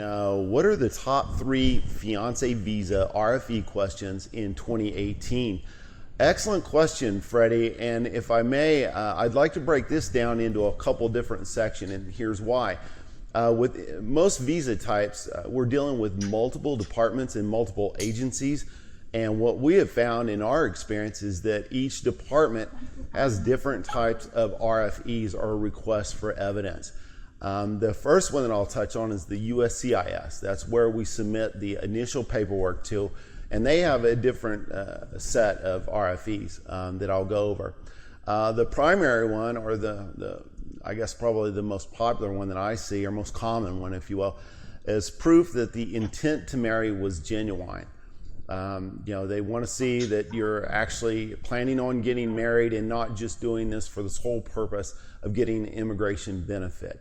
what are the top 3 fiancé visa RFE questions in 2018? Excellent question, Freddie. And if I may, I'd like to break this down into a couple different sections, and here's why. With most visa types, we're dealing with multiple departments and multiple agencies. And what we have found in our experience is that each department has different types of RFEs, or requests for evidence. The first one that I'll touch on is the USCIS. That's where we submit the initial paperwork to, and they have a different set of RFEs that I'll go over. The primary one, or I guess probably the most popular one that I see, or most common one, if you will, is proof that the intent to marry was genuine. They want to see that you're actually planning on getting married and not just doing this for the sole purpose of getting immigration benefit.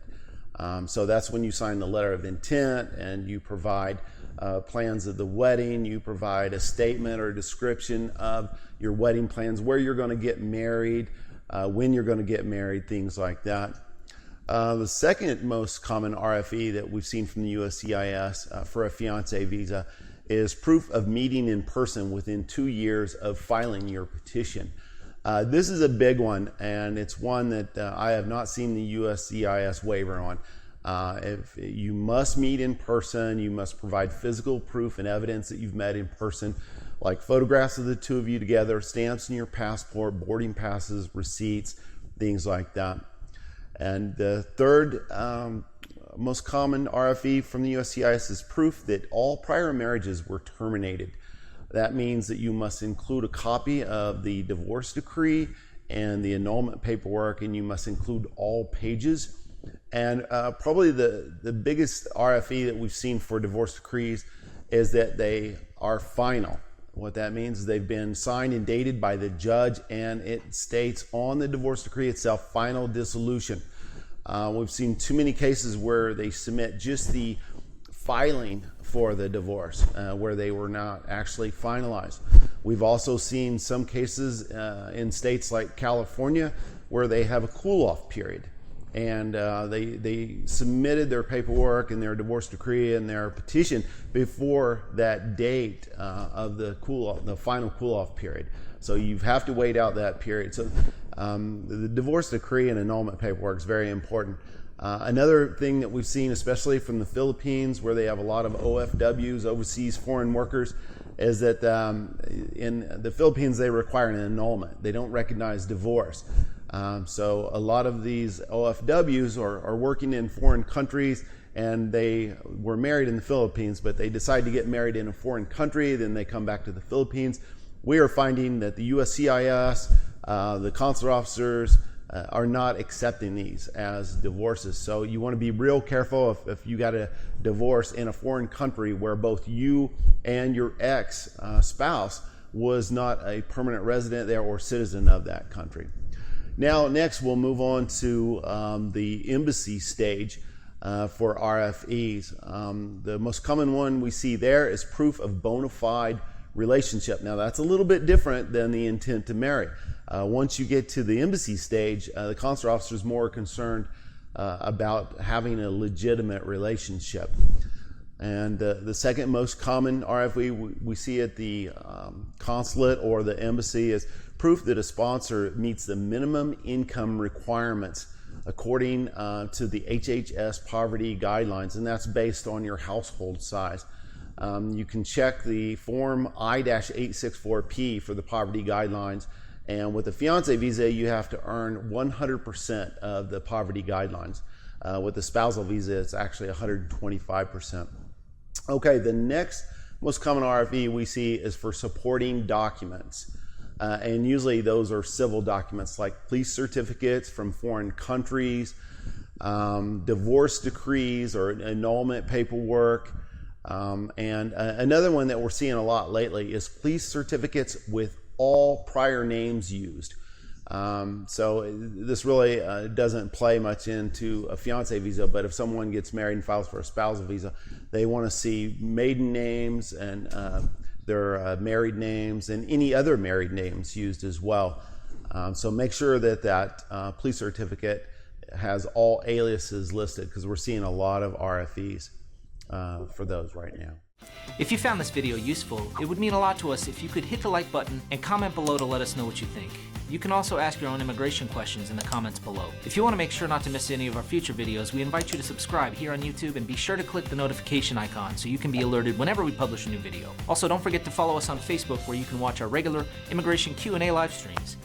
So that's when you sign the letter of intent and you provide plans of the wedding, you provide a statement or a description of your wedding plans, where you're going to get married, when you're going to get married, things like that. The second most common RFE that we've seen from the USCIS for a fiancé visa is proof of meeting in person within 2 years of filing your petition. This is a big one, and it's one that I have not seen the USCIS waiver on. If you must meet in person, you must provide physical proof and evidence that you've met in person, like photographs of the two of you together, stamps in your passport, boarding passes, receipts, things like that. And the third most common RFE from the USCIS is proof that all prior marriages were terminated. That means that you must include a copy of the divorce decree and the annulment paperwork, and you must include all pages. And probably the biggest RFE that we've seen for divorce decrees is that they are final. What that means is they've been signed and dated by the judge, and it states on the divorce decree itself, final dissolution. We've seen too many cases where they submit just the filing for the divorce, where they were not actually finalized. We've also seen some cases in states like California where they have a cool-off period, and they submitted their paperwork and their divorce decree and their petition before that date of the final cool-off period. So you have to wait out that period. So the divorce decree and annulment paperwork is very important. Another thing that we've seen, especially from the Philippines, where they have a lot of OFWs, overseas foreign workers, is that in the Philippines they require an annulment. They don't recognize divorce. So a lot of these OFWs are working in foreign countries, and they were married in the Philippines, but they decide to get married in a foreign country, then they come back to the Philippines. We are finding that the USCIS, the consular officers, are not accepting these as divorces. So you want to be real careful if you got a divorce in a foreign country where both you and your ex-spouse was not a permanent resident there or citizen of that country. Now, next we'll move on to the embassy stage for RFEs. The most common one we see there is proof of bona fide relationship. Now, that's a little bit different than the intent to marry. Once you get to the embassy stage, the consular officer is more concerned about having a legitimate relationship. And the second most common RFE we see at the consulate or the embassy is proof that a sponsor meets the minimum income requirements according to the HHS poverty guidelines, and that's based on your household size. You can check the form I-864P for the poverty guidelines, and with the fiancé visa you have to earn 100% of the poverty guidelines. With the spousal visa it's actually 125%. Okay, the next most common RFE we see is for supporting documents. And usually those are civil documents like police certificates from foreign countries, divorce decrees or annulment paperwork. And another one that we're seeing a lot lately is police certificates with all prior names used. So this really doesn't play much into a fiancé visa, but if someone gets married and files for a spousal visa, they want to see maiden names and their married names and any other married names used as well. So make sure that police certificate has all aliases listed, because we're seeing a lot of RFEs. for those right now. If you found this video useful, it would mean a lot to us if you could hit the like button and comment below to let us know what you think. You can also ask your own immigration questions in the comments below. If you want to make sure not to miss any of our future videos, we invite you to subscribe here on YouTube and be sure to click the notification icon so you can be alerted whenever we publish a new video. Also, don't forget to follow us on Facebook where you can watch our regular immigration Q&A live streams.